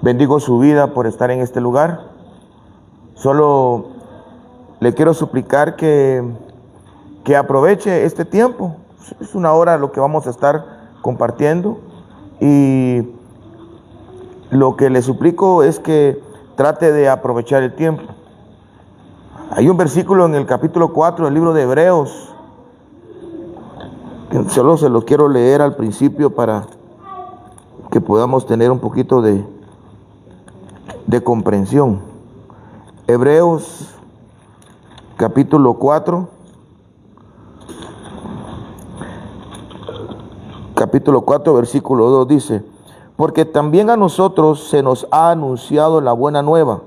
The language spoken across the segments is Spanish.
Bendigo su vida por estar en este lugar. Solo le quiero suplicar que aproveche este tiempo. Es una hora lo que vamos a estar compartiendo, y lo que le suplico es que trate de aprovechar el tiempo. Hay un versículo en el capítulo 4 del libro de Hebreos, que solo se los quiero leer al principio para que podamos tener un poquito de comprensión. Hebreos capítulo 4, versículo 2 dice: porque también a nosotros se nos ha anunciado la buena nueva,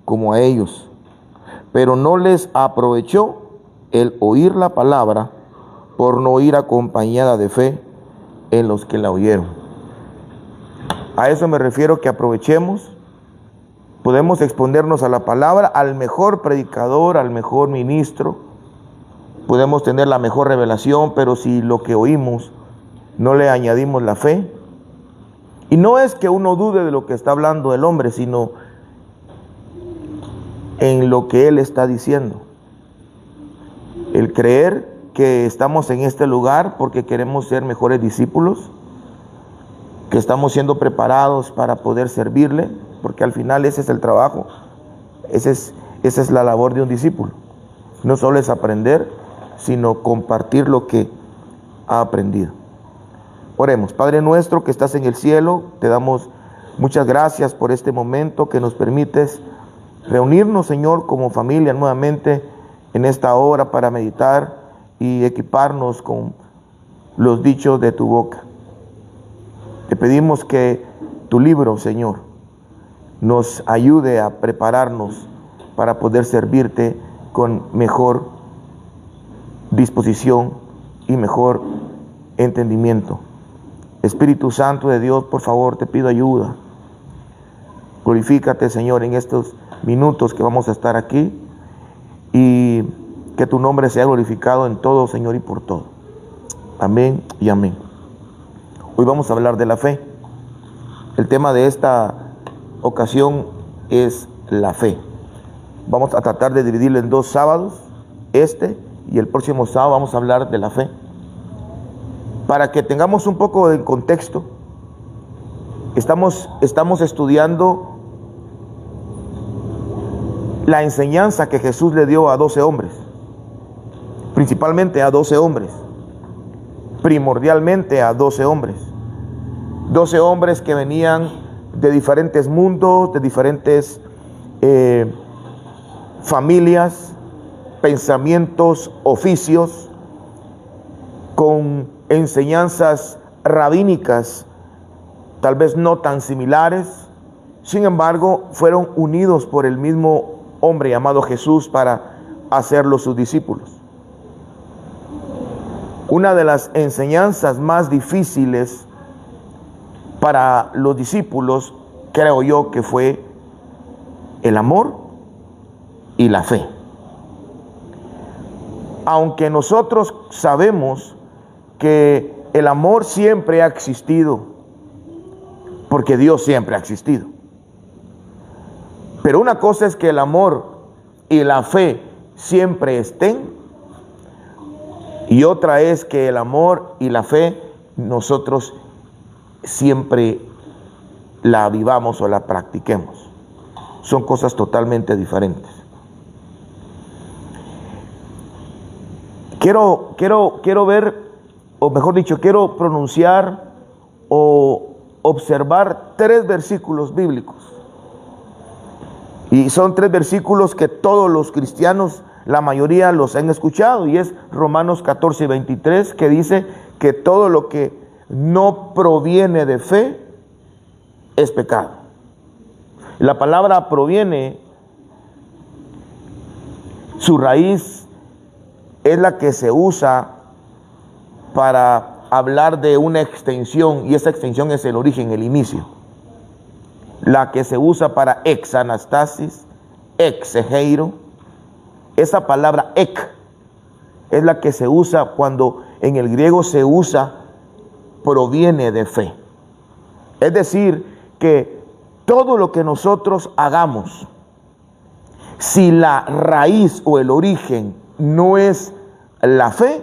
como a ellos, pero no les aprovechó el oír la palabra, por no ir acompañada de fe en los que la oyeron. A eso me refiero, que aprovechemos. Podemos exponernos a la palabra, al mejor predicador, al mejor ministro. Podemos tener la mejor revelación, pero si lo que oímos no le añadimos la fe. Y no es que uno dude de lo que está hablando el hombre, sino en lo que él está diciendo. El creer que estamos en este lugar porque queremos ser mejores discípulos, que estamos siendo preparados para poder servirle, porque al final ese es el trabajo, esa es la labor de un discípulo. No solo es aprender, sino compartir lo que ha aprendido. Oremos. Padre nuestro que estás en el cielo, te damos muchas gracias por este momento que nos permites reunirnos, Señor, como familia nuevamente en esta hora para meditar y equiparnos con los dichos de tu boca. Te pedimos que tu libro, Señor, nos ayude a prepararnos para poder servirte con mejor disposición y mejor entendimiento. Espíritu Santo de Dios, por favor, te pido ayuda. Glorifícate, Señor, en estos minutos que vamos a estar aquí, y que tu nombre sea glorificado en todo, Señor, y por todo. Amén y amén. Hoy vamos a hablar de la fe. El tema de esta ocasión es la fe. Vamos a tratar de dividirlo en 2 sábados, y el próximo sábado vamos a hablar de la fe. Para que tengamos un poco de contexto, estamos estudiando la enseñanza que Jesús le dio a 12 hombres, principalmente a 12 hombres, primordialmente a 12 hombres. 12 hombres que venían de diferentes mundos, de diferentes familias, pensamientos, oficios, con enseñanzas rabínicas, tal vez no tan similares. Sin embargo, fueron unidos por el mismo hombre llamado Jesús para hacerlos sus discípulos. Una de las enseñanzas más difíciles para los discípulos, creo yo, que fue el amor y la fe. Aunque nosotros sabemos que el amor siempre ha existido, porque Dios siempre ha existido. Pero una cosa es que el amor y la fe siempre estén, y otra es que el amor y la fe nosotros siempre la vivamos o la practiquemos. Son cosas totalmente diferentes. Quiero ver, o mejor dicho, quiero pronunciar o observar 3 versículos bíblicos. Y son 3 versículos que todos los cristianos, la mayoría los han escuchado, y es Romanos 14 y 23, que dice que todo lo que no proviene de fe es pecado. La palabra proviene, su raíz es la que se usa para hablar de una extensión, y esa extensión es el origen, el inicio. La que se usa para exanastasis, exegeiro. Esa palabra ek es la que se usa cuando en el griego se usa proviene de fe. Es decir, que todo lo que nosotros hagamos, si la raíz o el origen no es la fe,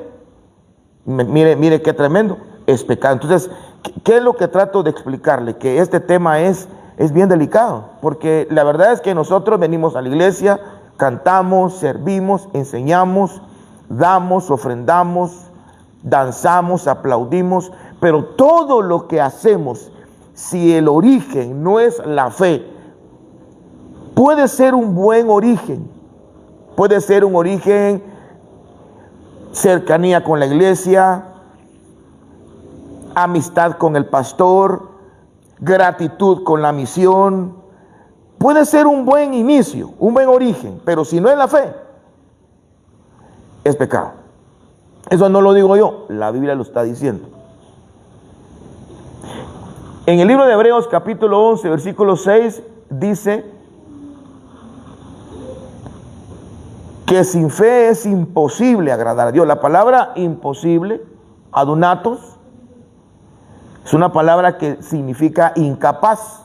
mire qué tremendo, es pecado. Entonces, ¿qué es lo que trato de explicarle? Que este tema es bien delicado, porque la verdad es que nosotros venimos a la iglesia, cantamos, servimos, enseñamos, damos, ofrendamos, danzamos, aplaudimos, pero todo lo que hacemos, si el origen no es la fe, puede ser un buen origen, puede ser un origen cercanía con la iglesia, amistad con el pastor, gratitud con la misión, puede ser un buen inicio, un buen origen, pero si no es la fe, es pecado. Eso no lo digo yo, la Biblia lo está diciendo. En el libro de Hebreos capítulo 11, versículo 6, dice que sin fe es imposible agradar a Dios. La palabra imposible, adunatos, es una palabra que significa incapaz.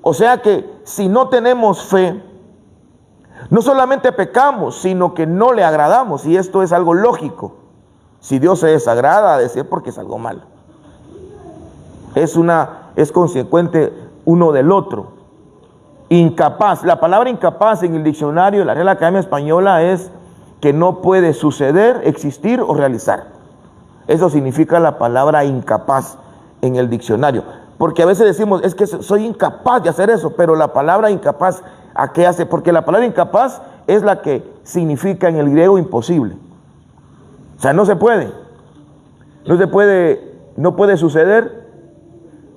O sea que si no tenemos fe, no solamente pecamos, sino que no le agradamos. Y esto es algo lógico. Si Dios se desagrada, de ser porque es algo malo. Es consecuente uno del otro. Incapaz. La palabra incapaz en el diccionario de la Real Academia Española es que no puede suceder, existir o realizar. Eso significa la palabra incapaz en el diccionario. Porque a veces decimos, es que soy incapaz de hacer eso, pero la palabra incapaz, ¿a qué hace? Porque la palabra incapaz es la que significa en el griego imposible. O sea, no se puede. No puede suceder,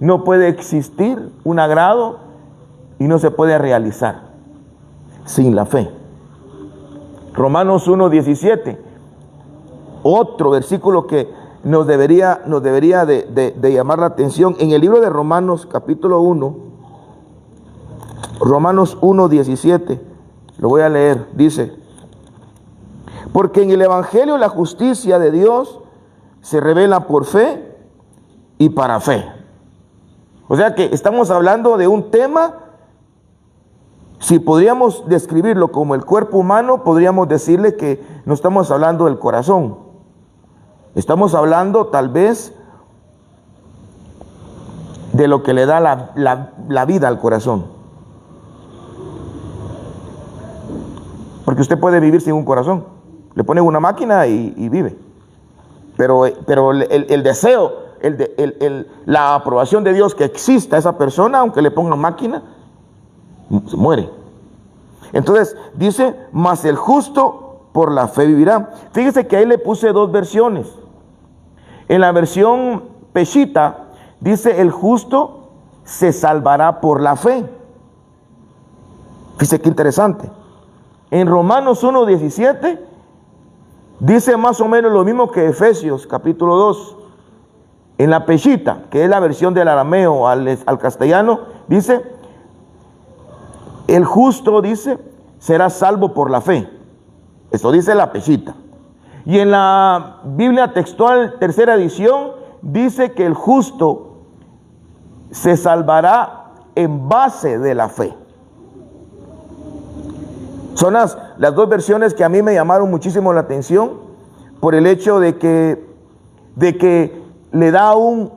no puede existir un agrado y no se puede realizar sin la fe. Romanos 1:17, otro versículo que nos debería de llamar la atención. En el libro de Romanos capítulo 1, Romanos 1:17, lo voy a leer, dice: porque en el evangelio la justicia de Dios se revela por fe y para fe. O sea que estamos hablando de un tema, si podríamos describirlo como el cuerpo humano, podríamos decirle que no estamos hablando del corazón. Estamos hablando tal vez de lo que le da la vida al corazón. Porque usted puede vivir sin un corazón. Le pone una máquina y vive. Pero el deseo, la aprobación de Dios que exista esa persona, aunque le ponga máquina, se muere. Entonces dice, mas el justo por la fe vivirá. Fíjese que ahí le puse dos versiones. En la versión Peshita dice, el justo se salvará por la fe. Fíjese qué interesante. En Romanos 1:17 dice más o menos lo mismo que Efesios capítulo 2. En la Peshita, que es la versión del arameo al castellano, dice, el justo, dice, será salvo por la fe. Esto dice la Peshita. Y en la Biblia textual, tercera edición, dice que el justo se salvará en base de la fe. Son las dos versiones que a mí me llamaron muchísimo la atención por el hecho de que le da un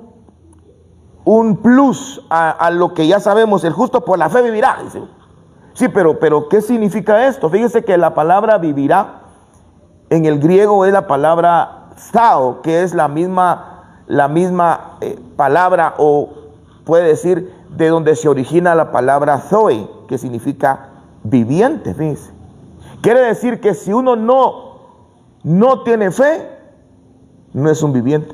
plus a lo que ya sabemos. El justo por la fe vivirá, dice. Sí, pero ¿qué significa esto? Fíjese que la palabra vivirá en el griego es la palabra zao, que es la misma palabra, o puede decir de donde se origina la palabra zoe, que significa viviente. Fíjese. Quiere decir que si uno no tiene fe, no es un viviente.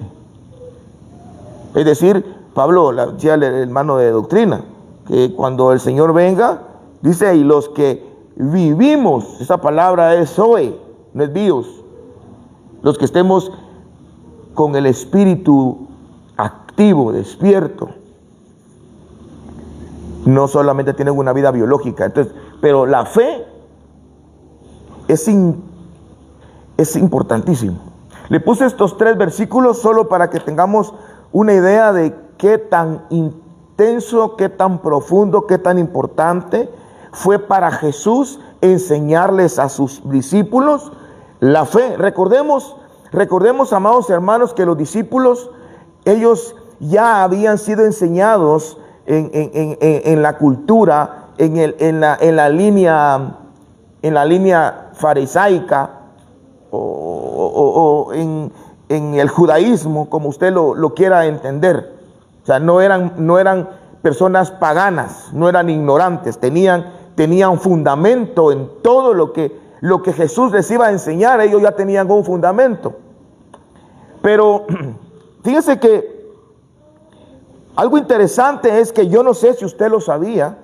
Es decir, Pablo decía el hermano de doctrina, que cuando el Señor venga, dice, y los que vivimos, esa palabra es zoe, no es bios, los que estemos con el espíritu activo, despierto, no solamente tienen una vida biológica. Entonces, pero la fe es importantísimo. Le puse estos tres versículos solo para que tengamos una idea de qué tan intenso, qué tan profundo, qué tan importante fue para Jesús enseñarles a sus discípulos la fe. Recordemos, amados hermanos, que los discípulos, ellos ya habían sido enseñados en la cultura, en la línea farisaica o en el judaísmo, como usted lo quiera entender. O sea, no eran personas paganas, no eran ignorantes, tenían fundamento en todo lo que Jesús les iba a enseñar. Ellos ya tenían un fundamento. Pero fíjese que algo interesante es que yo no sé si usted lo sabía,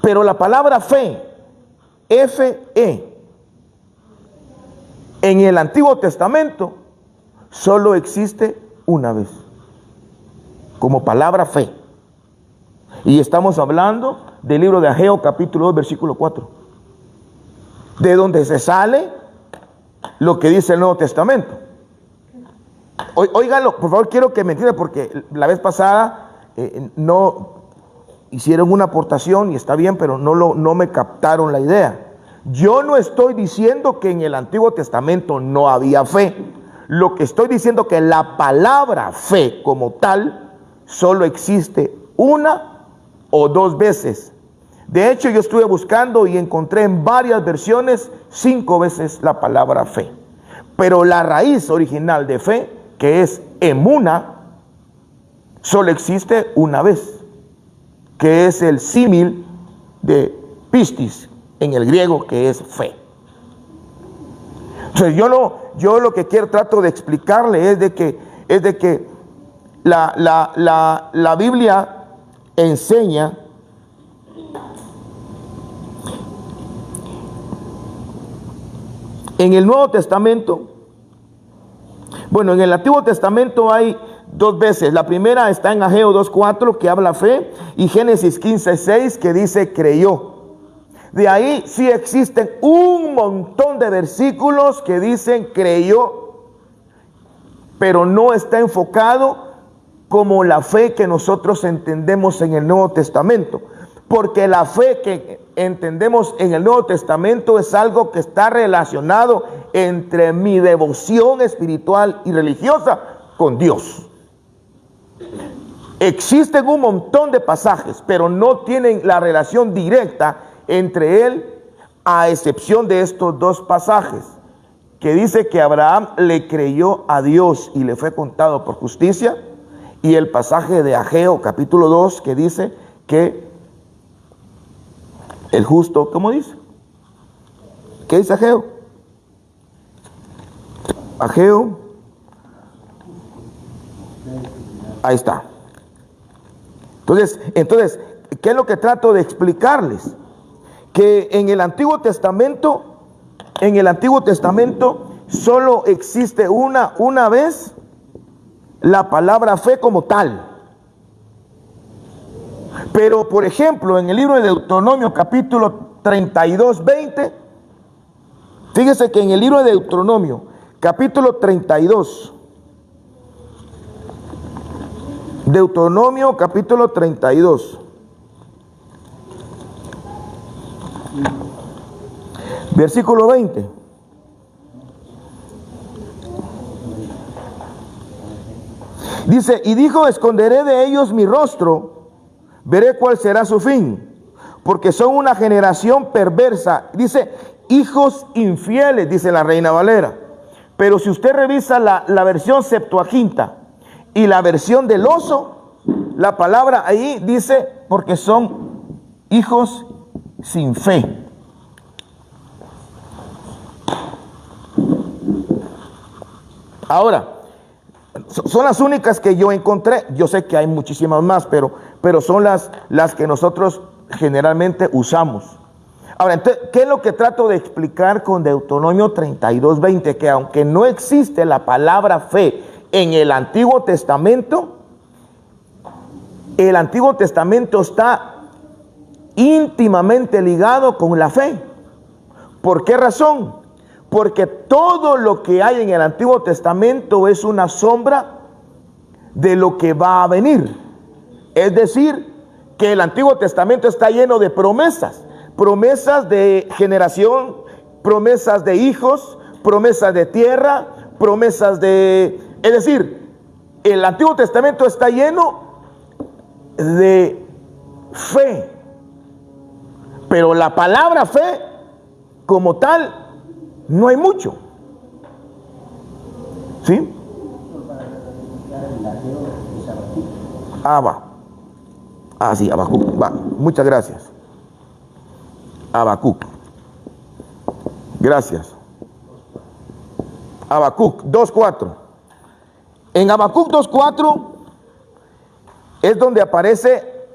pero la palabra fe, F-E, en el Antiguo Testamento solo existe una vez, como palabra fe. Y estamos hablando del libro de Ageo, capítulo 2, versículo 4, de donde se sale lo que dice el Nuevo Testamento. Óigalo, por favor, quiero que me entienda, porque la vez pasada no hicieron una aportación y está bien, pero no me captaron la idea. Yo no estoy diciendo que en el Antiguo Testamento no había fe. Lo que estoy diciendo es que la palabra fe como tal solo existe una o dos veces. De hecho, yo estuve buscando y encontré en varias versiones 5 veces la palabra fe. Pero la raíz original de fe, que es emuna, solo existe una vez, que es el símil de pistis en el griego, que es fe. Entonces yo lo que trato de explicarle es de que la Biblia enseña en el Nuevo Testamento. Bueno, en el Antiguo Testamento hay 2 veces. La primera está en Ageo 2:4, que habla fe, y Génesis 15:6, que dice creyó. De ahí sí existen un montón de versículos que dicen creyó, pero no está enfocado como la fe que nosotros entendemos en el Nuevo Testamento. Porque la fe que entendemos en el Nuevo Testamento es algo que está relacionado entre mi devoción espiritual y religiosa con Dios. Existen un montón de pasajes, pero no tienen la relación directa entre él, a excepción de estos 2 pasajes, que dice que Abraham le creyó a Dios y le fue contado por justicia, y el pasaje de Ageo capítulo 2, que dice que el justo, ¿cómo dice? ¿Qué dice Ageo? Ageo, ahí está. Entonces, ¿qué es lo que trato de explicarles? Que en el Antiguo Testamento solo existe una vez la palabra fe como tal. Pero, por ejemplo, en el libro de Deuteronomio, capítulo 32, 20, fíjese que en el libro de Deuteronomio, capítulo 32, Deuteronomio, capítulo 32, versículo 20. Dice, y dijo, esconderé de ellos mi rostro, veré cuál será su fin, porque son una generación perversa. Dice, hijos infieles, dice la Reina Valera. Pero si usted revisa la versión Septuaginta y la versión del Oso, la palabra ahí dice, porque son hijos sin fe. Ahora, son las únicas que yo encontré. Yo sé que hay muchísimas más, pero son las que nosotros generalmente usamos. Ahora, entonces, ¿qué es lo que trato de explicar con Deuteronomio 32, 20? Que aunque no existe la palabra fe en el Antiguo Testamento, el Antiguo Testamento está íntimamente ligado con la fe. ¿Por qué razón? Porque todo lo que hay en el Antiguo Testamento es una sombra de lo que va a venir. Es decir, que el Antiguo Testamento está lleno de promesas, promesas de generación, promesas de hijos, promesas de tierra, promesas de... Es decir, el Antiguo Testamento está lleno de fe, pero la palabra fe como tal no hay mucho. ¿Sí? Va. Sí, Habacuc. Va. Muchas gracias. Habacuc. Gracias. Habacuc 2:4. En Habacuc 2:4 es donde aparece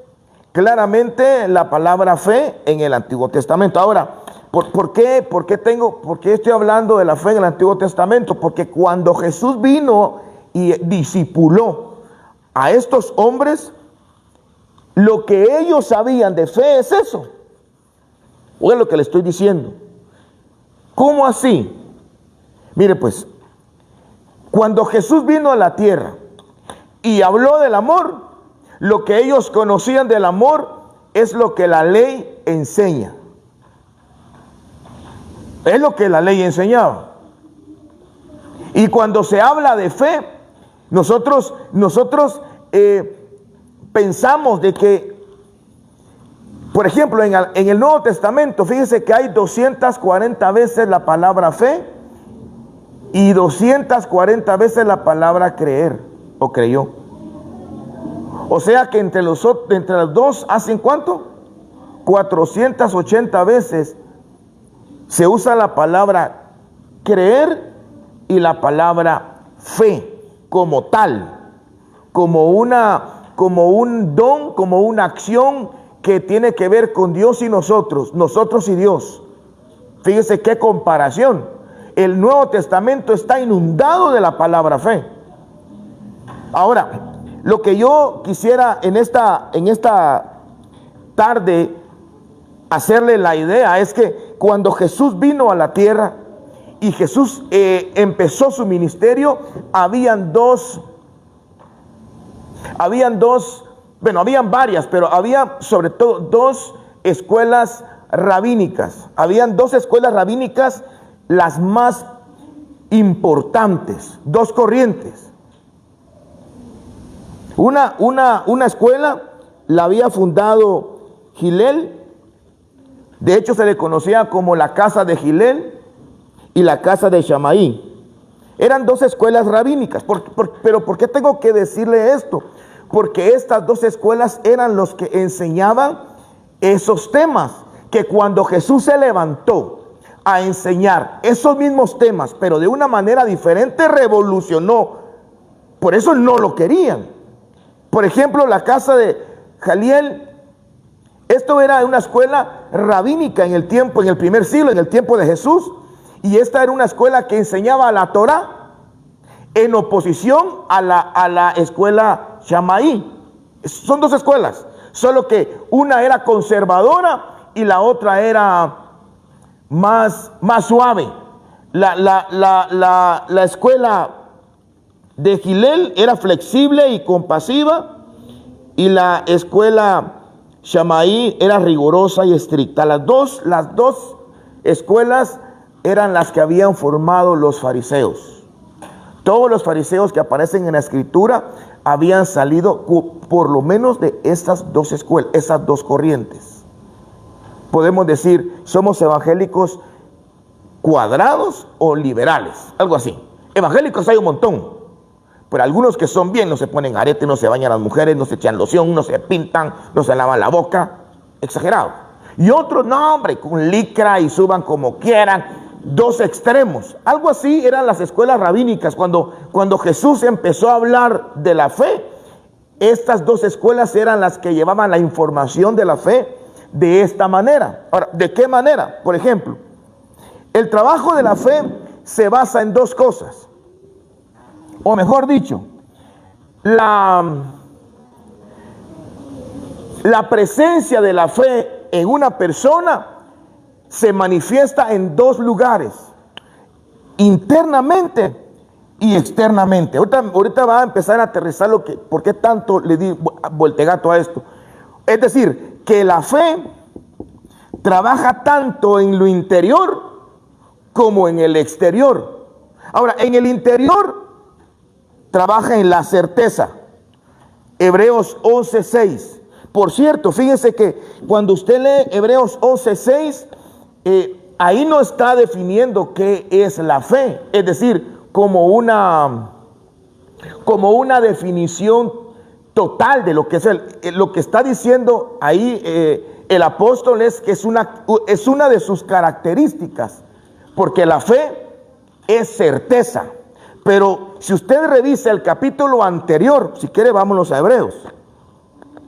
claramente la palabra fe en el Antiguo Testamento. Ahora, ¿por qué estoy hablando de la fe en el Antiguo Testamento? Porque cuando Jesús vino y discipuló a estos hombres, lo que ellos sabían de fe es eso. Oigan lo que le estoy diciendo. ¿Cómo así? Mire pues, cuando Jesús vino a la tierra y habló del amor, lo que ellos conocían del amor es lo que la ley enseña. Es lo que la ley enseñaba. Y cuando se habla de fe, nosotros pensamos de que, por ejemplo, en el Nuevo Testamento, fíjense que hay 240 veces la palabra fe y 240 veces la palabra creer o creyó. O sea que entre los dos hacen ¿cuánto? 480 veces se usa la palabra creer y la palabra fe como tal, como un don, como una acción que tiene que ver con Dios y nosotros y Dios. Fíjese qué comparación. El Nuevo Testamento está inundado de la palabra fe. Ahora, lo que yo quisiera en esta tarde hacerle la idea es que cuando Jesús vino a la tierra y Jesús empezó su ministerio, habían varias, pero había sobre todo dos escuelas rabínicas. Habían dos escuelas rabínicas, las más importantes, dos corrientes. Una escuela la había fundado Gilel. De hecho, se le conocía como la casa de Gilel y la casa de Shammai. Eran dos escuelas rabínicas. Pero ¿por qué tengo que decirle esto? Porque estas dos escuelas eran los que enseñaban esos temas, que cuando Jesús se levantó a enseñar esos mismos temas, pero de una manera diferente, revolucionó. Por eso no lo querían. Por ejemplo, la casa de Galiel, esto era una escuela rabínica en el primer siglo, en el tiempo de Jesús, y esta era una escuela que enseñaba la Torá en oposición a la escuela Shammai. Son dos escuelas, solo que una era conservadora y la otra era más suave. La escuela de Gilel era flexible y compasiva, y la escuela Shammai era rigurosa y estricta. Las dos escuelas eran las que habían formado los fariseos. Todos los fariseos que aparecen en la escritura habían salido por lo menos de estas dos escuelas, esas dos corrientes. Podemos decir, somos evangélicos cuadrados o liberales, algo así. Evangélicos hay un montón, pero algunos que son bien, no se ponen arete, no se bañan las mujeres, no se echan loción, no se pintan, no se lavan la boca, exagerado. Y otros, no hombre, con licra y suban como quieran. Dos extremos. Algo así eran las escuelas rabínicas. Cuando Jesús empezó a hablar de la fe, estas dos escuelas eran las que llevaban la información de la fe de esta manera. Ahora, ¿de qué manera? Por ejemplo, el trabajo de la fe se basa en dos cosas. O mejor dicho, la presencia de la fe en una persona se manifiesta en dos lugares: internamente y externamente. Ahorita va a empezar a aterrizar por qué tanto le di voltegato a esto. Es decir, que la fe trabaja tanto en lo interior como en el exterior. Ahora, en el interior trabaja en la certeza. Hebreos 11:6. Por cierto, fíjese que cuando usted lee Hebreos 11:6, ahí no está definiendo qué es la fe. Es decir, como una definición total de lo que es lo que está diciendo ahí el apóstol es que es una de sus características, porque la fe es certeza. Pero si usted revisa el capítulo anterior, si quiere vámonos a Hebreos,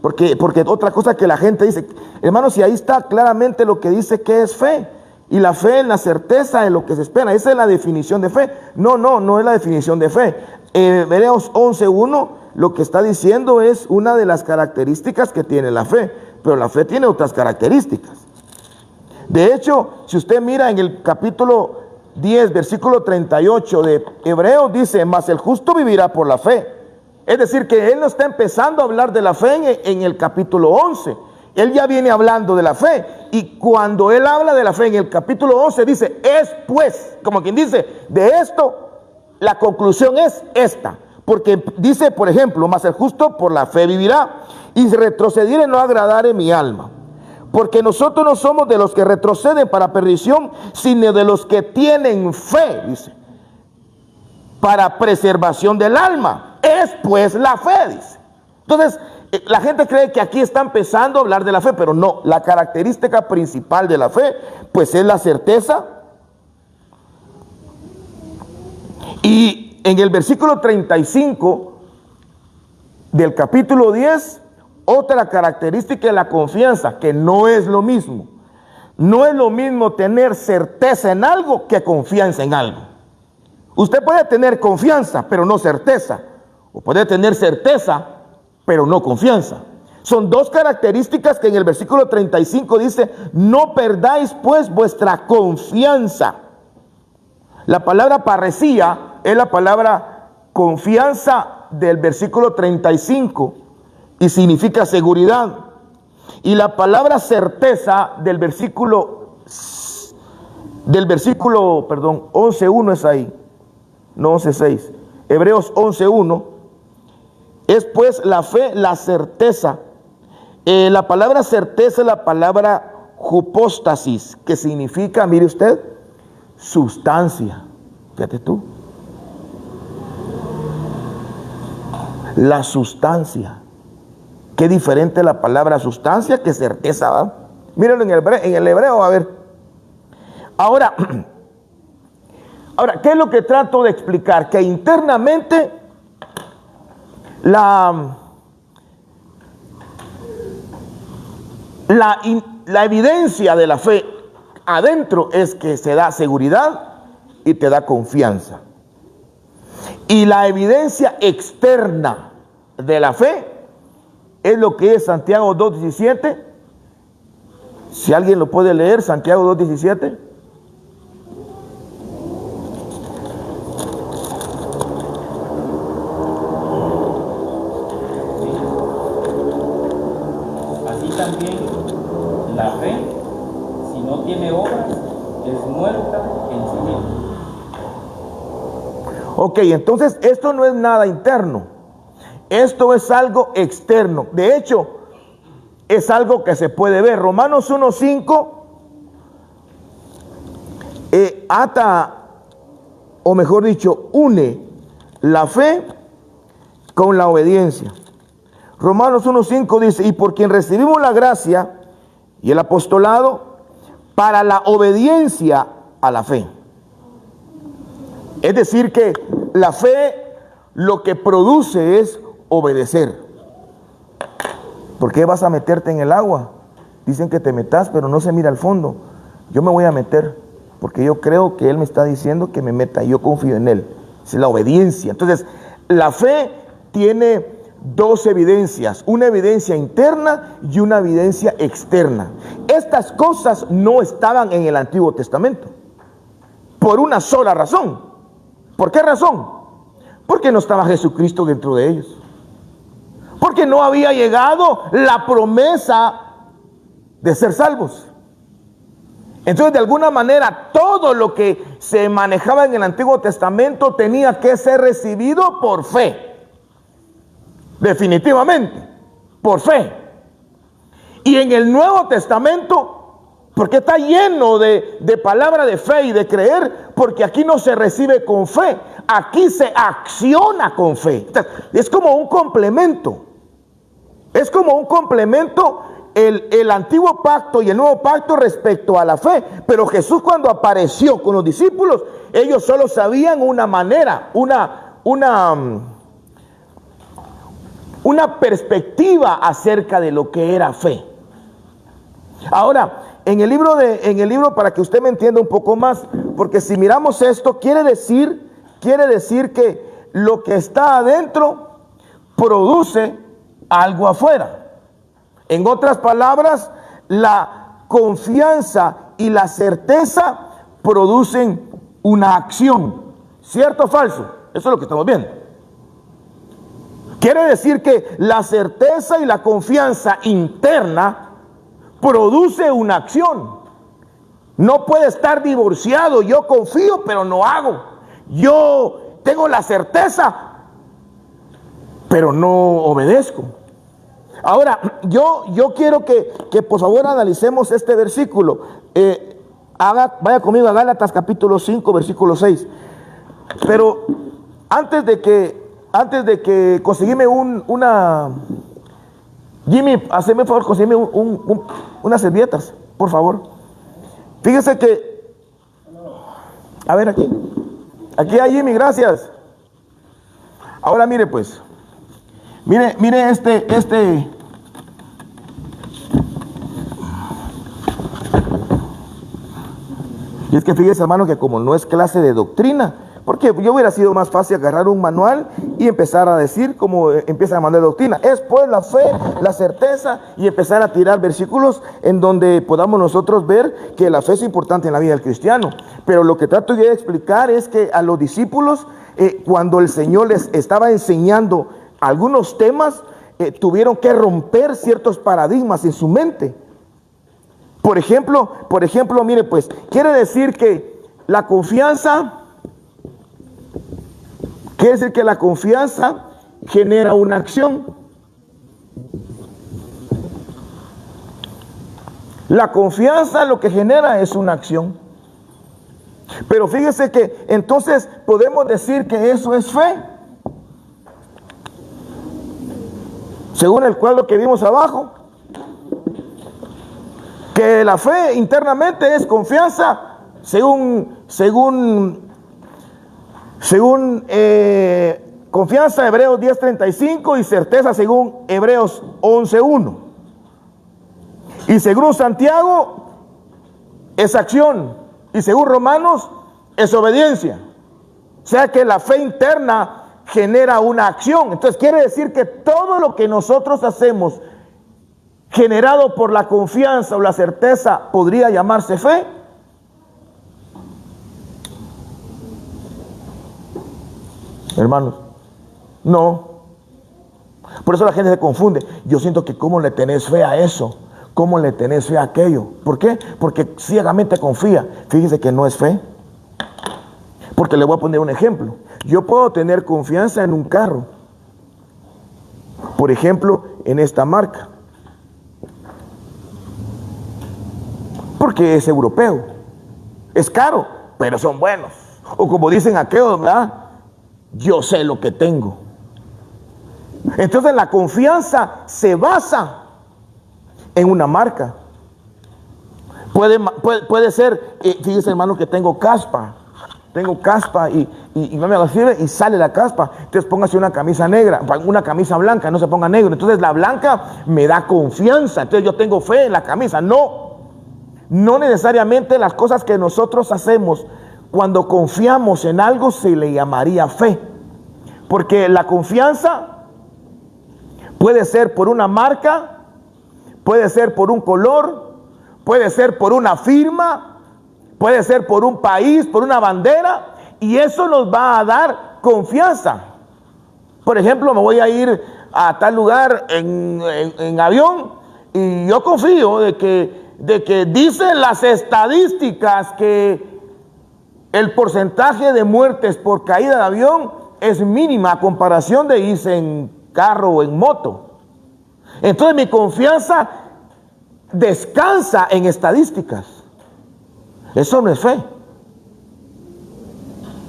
porque otra cosa que la gente dice, hermanos, si ahí está claramente lo que dice que es fe. Y la fe es la certeza de lo que se espera. Esa es la definición de fe. No es la definición de fe. Hebreos 11:1 lo que está diciendo es una de las características que tiene la fe. Pero la fe tiene otras características. De hecho, si usted mira en el capítulo 10, versículo 38 de Hebreos, dice, mas el justo vivirá por la fe. Es decir, que él no está empezando a hablar de la fe en el capítulo 11. Él ya viene hablando de la fe. Y cuando él habla de la fe en el capítulo 11 dice, es pues, como quien dice, de esto la conclusión es esta. Porque dice, por ejemplo, mas el justo por la fe vivirá, y retrocediere no agradare mi alma. Porque nosotros no somos de los que retroceden para perdición, sino de los que tienen fe, dice, para preservación del alma. Es pues la fe, dice. Entonces, la gente cree que aquí está empezando a hablar de la fe, pero no. La característica principal de la fe, pues es la certeza. Y en el versículo 35 del capítulo 10, otra característica es la confianza, que no es lo mismo. No es lo mismo tener certeza en algo que confianza en algo. Usted puede tener confianza, pero no certeza. O puede tener certeza, pero no confianza. Son dos características que en el versículo 35 dice, no perdáis pues vuestra confianza. La palabra parresía es la palabra confianza del versículo 35 y significa seguridad. Y la palabra certeza del versículo 11:1 es ahí, no 11:6. Hebreos 11:1 es pues la fe, la certeza. La palabra certeza es la palabra hypostasis, que significa, mire usted, sustancia. Fíjate tú. La sustancia. Qué diferente la palabra sustancia que certeza, ¿va? Mírenlo en el hebreo, a ver. Ahora, ¿qué es lo que trato de explicar? Que internamente la evidencia de la fe adentro es que se da seguridad y te da confianza. Y la evidencia externa de la fe es lo que es Santiago 2:17. Si alguien lo puede leer, Santiago 2:17. Así también la fe, si no tiene obras, es muerta en sí misma. Ok, entonces esto no es nada interno. Esto es algo externo. De hecho, es algo que se puede ver. Romanos 1:5 ata, o mejor dicho, une la fe con la obediencia. Romanos 1:5 dice, y por quien recibimos la gracia y el apostolado para la obediencia a la fe. Es decir que la fe lo que produce es obedecer. ¿Por qué vas a meterte en el agua? Dicen que te metas, pero no se mira al fondo. Yo me voy a meter porque yo creo que Él me está diciendo que me meta y yo confío en Él. Es la obediencia. Entonces, la fe tiene dos evidencias, una evidencia interna y una evidencia externa. Estas cosas no estaban en el Antiguo Testamento por una sola razón. ¿Por qué razón? Porque no estaba Jesucristo dentro de ellos. Porque no había llegado la promesa de ser salvos. Entonces, de alguna manera, todo lo que se manejaba en el Antiguo Testamento tenía que ser recibido por fe. Definitivamente, por fe. Y en el Nuevo Testamento, porque está lleno de palabra de fe y de creer, porque aquí no se recibe con fe, aquí se acciona con fe. Es como un complemento. Es como un complemento el antiguo pacto y el nuevo pacto respecto a la fe. Pero Jesús, cuando apareció con los discípulos, ellos solo sabían una manera, una perspectiva acerca de lo que era fe. Ahora, en el libro, para que usted me entienda un poco más, porque si miramos esto, quiere decir que lo que está adentro produce algo afuera. En otras palabras, la confianza y la certeza producen una acción. ¿Cierto o falso? Eso es lo que estamos viendo. Quiere decir que la certeza y la confianza interna produce una acción. No puede estar divorciado. Yo confío, pero no hago. Yo tengo la certeza, pero no obedezco. Ahora, yo quiero que por favor analicemos este versículo. Vaya conmigo a Gálatas capítulo 5, versículo 6. Pero antes de que conseguime una... Jimmy, hazme el favor, conseguime unas servilletas, por favor. Fíjese que... A ver, aquí hay Jimmy, gracias. Ahora mire pues. Mire este. Y es que fíjese, hermano, que como no es clase de doctrina, porque yo hubiera sido más fácil agarrar un manual y empezar a decir como empieza a mandar doctrina. Es pues la fe, la certeza, y empezar a tirar versículos en donde podamos nosotros ver que la fe es importante en la vida del cristiano. Pero lo que trato de explicar es que a los discípulos, cuando el Señor les estaba enseñando algunos temas, tuvieron que romper ciertos paradigmas en su mente. Por ejemplo, mire pues, quiere decir que la confianza genera una acción. La confianza lo que genera es una acción. Pero fíjese que entonces podemos decir que eso es fe. Según el cuadro que vimos abajo, que la fe internamente es confianza, según confianza, Hebreos 10:35, y certeza según Hebreos 11:1. Y según Santiago es acción, y según Romanos es obediencia. O sea que la fe interna genera una acción. Entonces quiere decir que todo lo que nosotros hacemos generado por la confianza o la certeza podría llamarse fe. Hermanos, no. Por eso la gente se confunde. Yo siento que ¿cómo le tenés fe a eso? ¿Cómo le tenés fe a aquello? ¿Por qué? Porque ciegamente confía. Fíjese que no es fe. Porque le voy a poner un ejemplo. Yo puedo tener confianza en un carro. Por ejemplo, en esta marca. Porque es europeo. Es caro, pero son buenos. O como dicen aquellos, ¿verdad? Yo sé lo que tengo. Entonces la confianza se basa en una marca. Puede ser, fíjese hermano, que tengo caspa y no me lo sirve y sale la caspa. Entonces póngase una camisa negra, una camisa blanca, no se ponga negro. Entonces la blanca me da confianza. Entonces yo tengo fe en la camisa. No necesariamente las cosas que nosotros hacemos cuando confiamos en algo se le llamaría fe. Porque la confianza puede ser por una marca, puede ser por un color, puede ser por una firma, puede ser por un país, por una bandera, y eso nos va a dar confianza. Por ejemplo, me voy a ir a tal lugar en avión y yo confío de que dicen las estadísticas que el porcentaje de muertes por caída de avión es mínima a comparación de irse en carro o en moto. Entonces mi confianza descansa en estadísticas. Eso no es fe.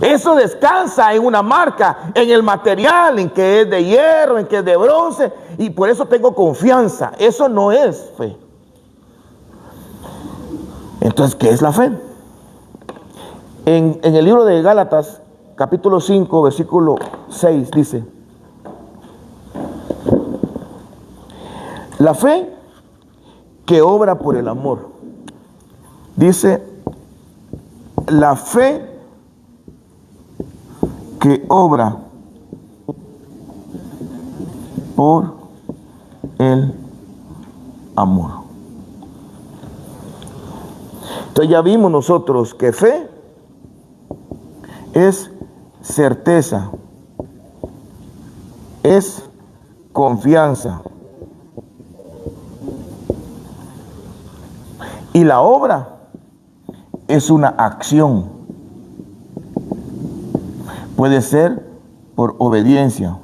Eso descansa en una marca, en el material, en que es de hierro, en que es de bronce, y por eso tengo confianza. Eso no es fe. Entonces, ¿qué es la fe? En el libro de Gálatas, capítulo 5, versículo 6, dice: la fe que obra por el amor. Dice, la fe que obra por el amor. Entonces ya vimos nosotros que fe es certeza, es confianza. Y la obra es una acción. Puede ser por obediencia.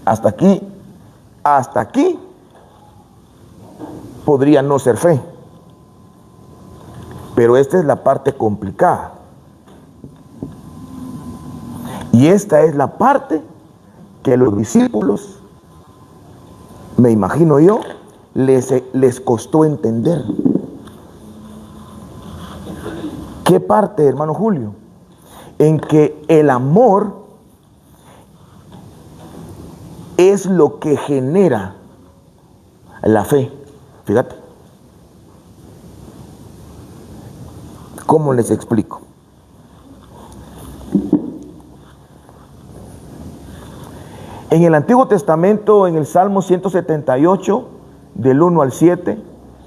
Hasta aquí podría no ser fe. Pero esta es la parte complicada. Y esta es la parte que los discípulos, me imagino yo, les costó entender. ¿Qué parte, hermano Julio? En que el amor es lo que genera la fe. Fíjate. ¿Cómo les explico? En el Antiguo Testamento, en el Salmo 178, del 1 al 7,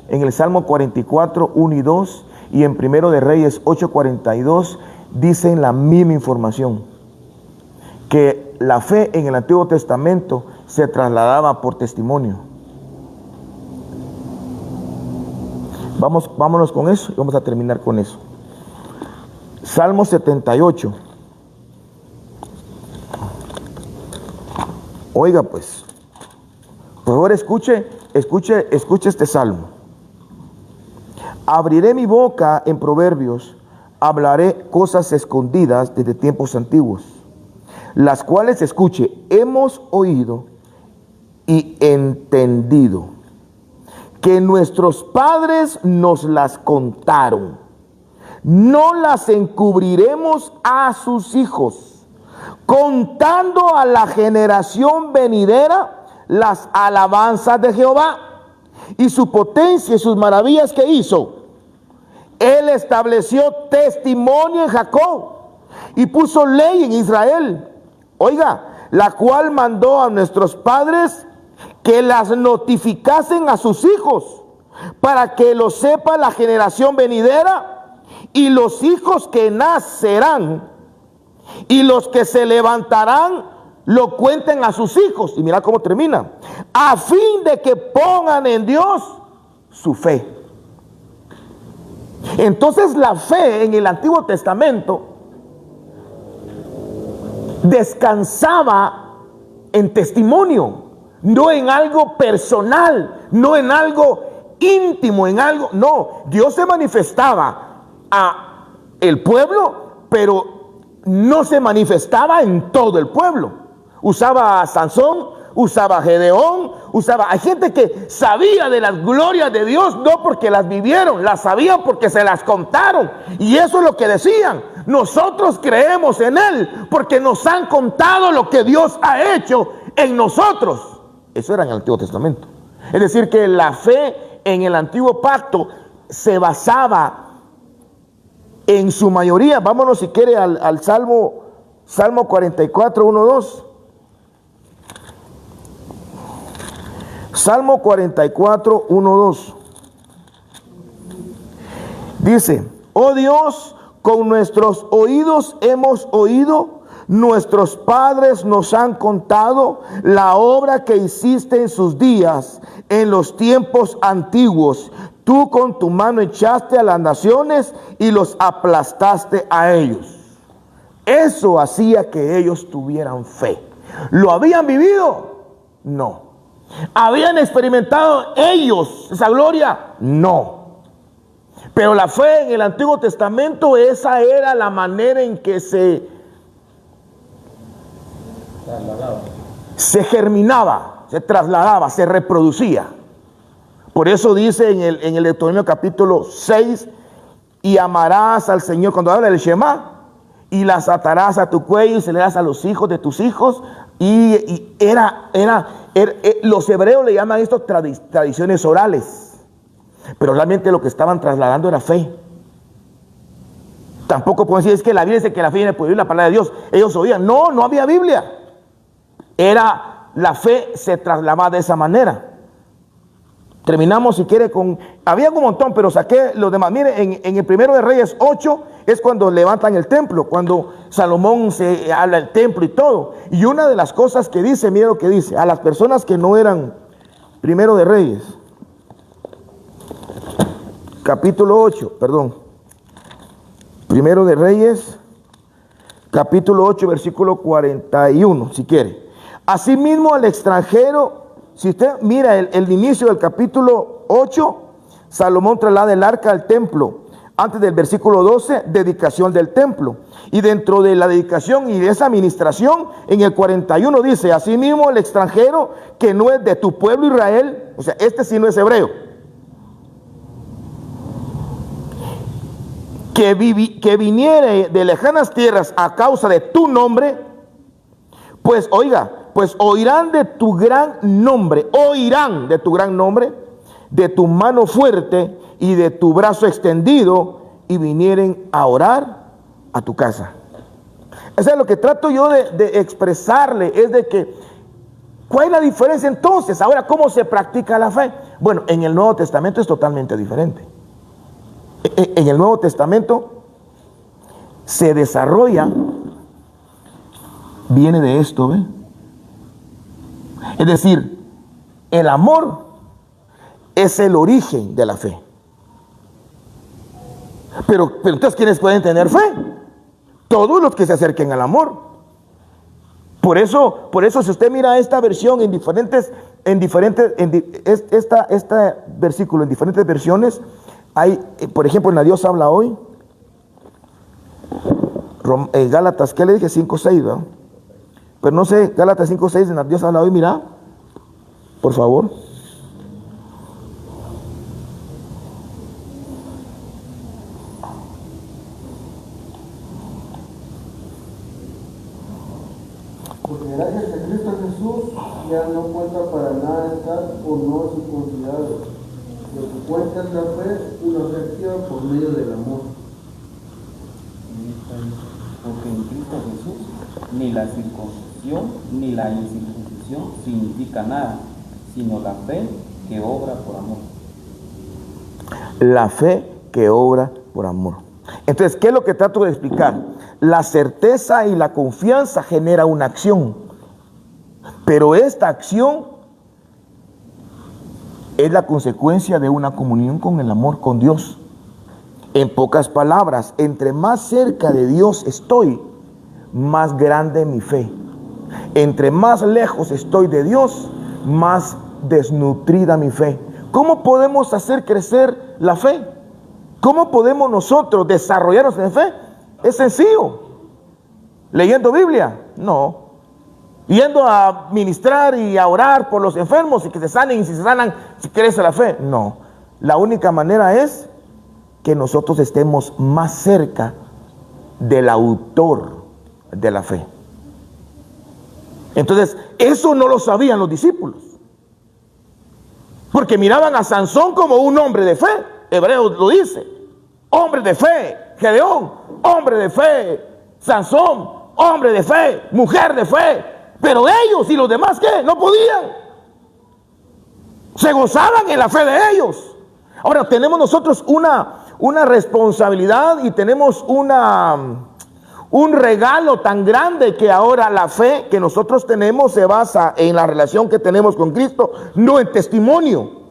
en el Salmo 44, 1 y 2, y en Primero de Reyes 8:42, dicen la misma información, que la fe en el Antiguo Testamento se trasladaba por testimonio. Vámonos con eso y vamos a terminar con eso. Salmo 78. Oiga pues, por favor escuche este salmo. Abriré mi boca en proverbios, hablaré cosas escondidas desde tiempos antiguos, las cuales, escuche, hemos oído y entendido, que nuestros padres nos las contaron. No las encubriremos a sus hijos, contando a la generación venidera las alabanzas de Jehová y su potencia y sus maravillas que hizo. Él estableció testimonio en Jacob y puso ley en Israel. Oiga, la cual mandó a nuestros padres que las notificasen a sus hijos, para que lo sepa la generación venidera y los hijos que nacerán, y los que se levantarán lo cuenten a sus hijos. Y mira cómo termina: a fin de que pongan en Dios su fe. Entonces la fe en el Antiguo Testamento descansaba en testimonio, no en algo personal, no en algo íntimo, en algo, no. Dios se manifestaba a el pueblo, pero no se manifestaba en todo el pueblo. Usaba a Sansón, usaba a Gedeón, hay gente que sabía de las glorias de Dios, no porque las vivieron, las sabían porque se las contaron. Y eso es lo que decían: nosotros creemos en Él porque nos han contado lo que Dios ha hecho en nosotros. Eso era en el Antiguo Testamento. Es decir, que la fe en el Antiguo Pacto se basaba en su mayoría. Vámonos si quiere al Salmo 44, 1, 2. Salmo 44, 1, 2. Dice: oh Dios, con nuestros oídos hemos oído nuestros padres nos han contado la obra que hiciste en sus días, en los tiempos antiguos. Tú con tu mano echaste a las naciones y los aplastaste a ellos. Eso hacía que ellos tuvieran fe. ¿Lo habían vivido? No. ¿Habían experimentado ellos esa gloria? No. Pero la fe en el Antiguo Testamento, esa era la manera en que se germinaba, se trasladaba, se reproducía. Por eso dice en el Deuteronomio capítulo 6, y amarás al Señor, cuando habla del Shema, y las atarás a tu cuello y se le das a los hijos de tus hijos. Y los hebreos le llaman esto tradiciones orales, pero realmente lo que estaban trasladando era fe. Tampoco pueden decir, es que la Biblia dice que la fe viene por oír la palabra de Dios. Ellos oían, no había Biblia. La fe se trasladaba de esa manera. Terminamos, si quiere, había un montón, pero saqué los demás. Mire, en el primero de Reyes 8 es cuando levantan el templo, cuando Salomón se habla del templo y todo. Y una de las cosas que dice, mire lo que dice, a las personas que no eran primero de Reyes, capítulo 8, perdón. Primero de Reyes, capítulo 8, versículo 41, si quiere. Asimismo al extranjero, si usted mira el inicio del capítulo 8, Salomón traslada el arca al templo. Antes del versículo 12, dedicación del templo. Y dentro de la dedicación y de esa administración, en el 41 dice, asimismo el extranjero que no es de tu pueblo Israel, o sea, este sí no es hebreo, que viniere de lejanas tierras a causa de tu nombre, pues oirán de tu gran nombre, de tu mano fuerte y de tu brazo extendido, y vinieren a orar a tu casa. Eso es lo que trato yo de expresarle, es de que, ¿cuál es la diferencia entonces? Ahora, ¿cómo se practica la fe? Bueno, en el Nuevo Testamento es totalmente diferente. En el Nuevo Testamento se desarrolla, viene de esto, ¿ve? Es decir, el amor es el origen de la fe. Pero entonces, ¿quiénes pueden tener fe? Todos los que se acerquen al amor. Por eso si usted mira esta versión este versículo en diferentes versiones, hay, por ejemplo, en la Dios habla hoy, Gálatas, ¿qué le dije? 5:6, ¿verdad? Pero no sé, Gálatas 5:6 en la Dios habla hoy, mira, por favor. Porque gracias a Cristo Jesús ya no cuenta para nada estar o no circuncidado. Lo que cuenta es la fe y lo efectiva por medio del amor. Porque en Cristo Jesús ni la circuncisión ni la incircuncisión significa nada, sino la fe que obra por amor. La fe que obra por amor. Entonces, ¿qué es lo que trato de explicar? La certeza y la confianza genera una acción, pero esta acción es la consecuencia de una comunión con el amor, con Dios. En pocas palabras, entre más cerca de Dios estoy, más grande mi fe. Entre más lejos estoy de Dios, más desnutrida mi fe. ¿Cómo podemos hacer crecer la fe? ¿Cómo podemos nosotros desarrollarnos en fe? Es sencillo. ¿Leyendo Biblia? No. ¿Yendo a ministrar y a orar por los enfermos y que se sanen, y si se sanan, si crece la fe? No. La única manera es que nosotros estemos más cerca del autor de la fe. Entonces, eso no lo sabían los discípulos, porque miraban a Sansón como un hombre de fe. Hebreos lo dice, hombre de fe. Gedeón, hombre de fe. Sansón, hombre de fe, mujer de fe. Pero ellos y los demás, ¿qué? No podían. Se gozaban en la fe de ellos. Ahora tenemos nosotros una responsabilidad y tenemos Un regalo tan grande que ahora la fe que nosotros tenemos se basa en la relación que tenemos con Cristo, no en testimonio.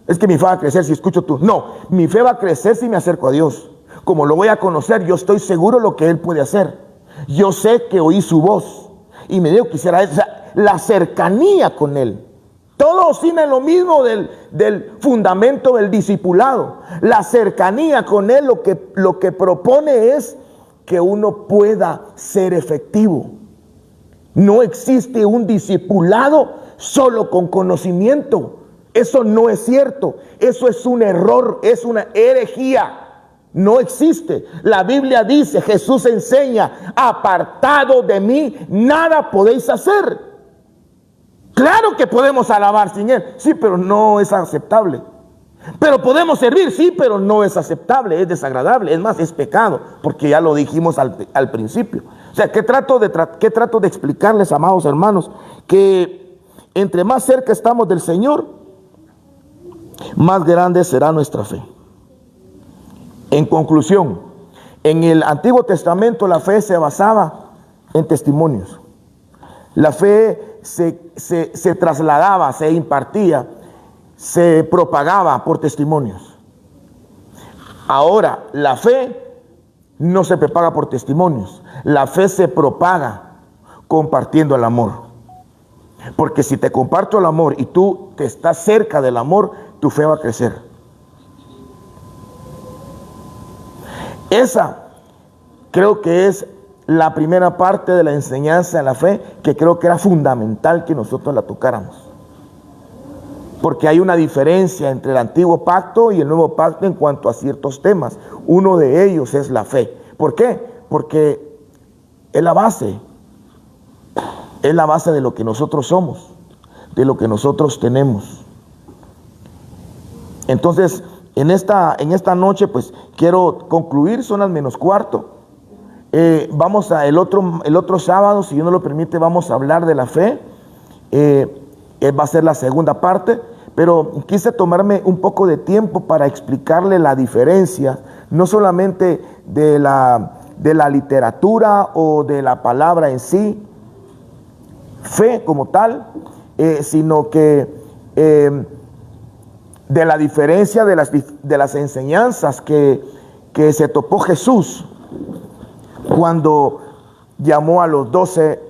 Es que mi fe va a crecer si escucho tú. No, mi fe va a crecer si me acerco a Dios. Como lo voy a conocer, yo estoy seguro de lo que Él puede hacer. Yo sé que oí su voz y me digo quisiera la cercanía con Él. Todo oscila en lo mismo del fundamento del discipulado. La cercanía con Él lo que propone es que uno pueda ser efectivo. No existe un discipulado solo con conocimiento. Eso no es cierto. Eso es un error, es una herejía. No existe. La Biblia dice, Jesús enseña, apartado de mí, nada podéis hacer. Claro que podemos alabar sin Él, sí, pero no es aceptable. Pero podemos servir, sí, pero no es aceptable, es desagradable, es más, es pecado, porque ya lo dijimos al principio. O sea, ¿qué trato de explicarles, amados hermanos? Que entre más cerca estamos del Señor, más grande será nuestra fe. En conclusión, en el Antiguo Testamento la fe se basaba en testimonios. La fe se trasladaba, se impartía, se propagaba por testimonios. Ahora, la fe no se propaga por testimonios. La fe se propaga compartiendo el amor. Porque si te comparto el amor y tú te estás cerca del amor, tu fe va a crecer. Esa creo que es la primera parte de la enseñanza de la fe, que creo que era fundamental que nosotros la tocáramos. Porque hay una diferencia entre el antiguo pacto y el nuevo pacto en cuanto a ciertos temas. Uno de ellos es la fe. ¿Por qué? Porque es la base. Es la base de lo que nosotros somos, de lo que nosotros tenemos. Entonces, en esta noche, pues, quiero concluir, son las -4. Vamos a el otro sábado, si Dios nos lo permite, vamos a hablar de la fe. Va a ser la segunda parte, pero quise tomarme un poco de tiempo para explicarle la diferencia, no solamente de la literatura o de la palabra en sí, fe como tal, sino que de la diferencia de las enseñanzas que se topó Jesús cuando llamó a los 12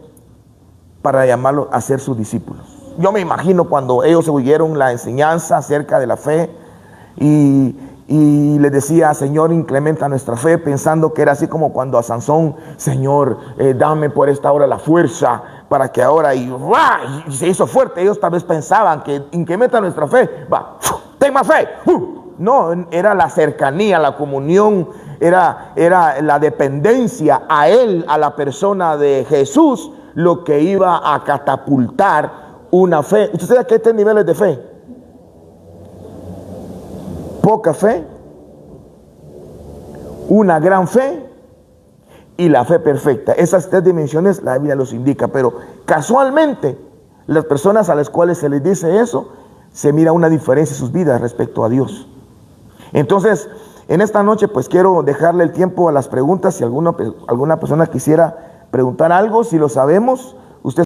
para llamarlos a ser sus discípulos. Yo me imagino cuando ellos oyeron la enseñanza acerca de la fe y les decía, Señor, incrementa nuestra fe, pensando que era así como cuando a Sansón, Señor, dame por esta hora la fuerza para que ahora, y se hizo fuerte. Ellos tal vez pensaban que incrementa nuestra fe, ten más fe. No, era la cercanía, la comunión, era la dependencia a Él, a la persona de Jesús, lo que iba a catapultar una fe. ¿Usted sabe que hay 3 niveles de fe? Poca fe, una gran fe y la fe perfecta. Esas 3 dimensiones la Biblia los indica, pero casualmente las personas a las cuales se les dice eso, se mira una diferencia en sus vidas respecto a Dios. Entonces, en esta noche pues quiero dejarle el tiempo a las preguntas. Si alguna persona quisiera preguntar algo, si lo sabemos,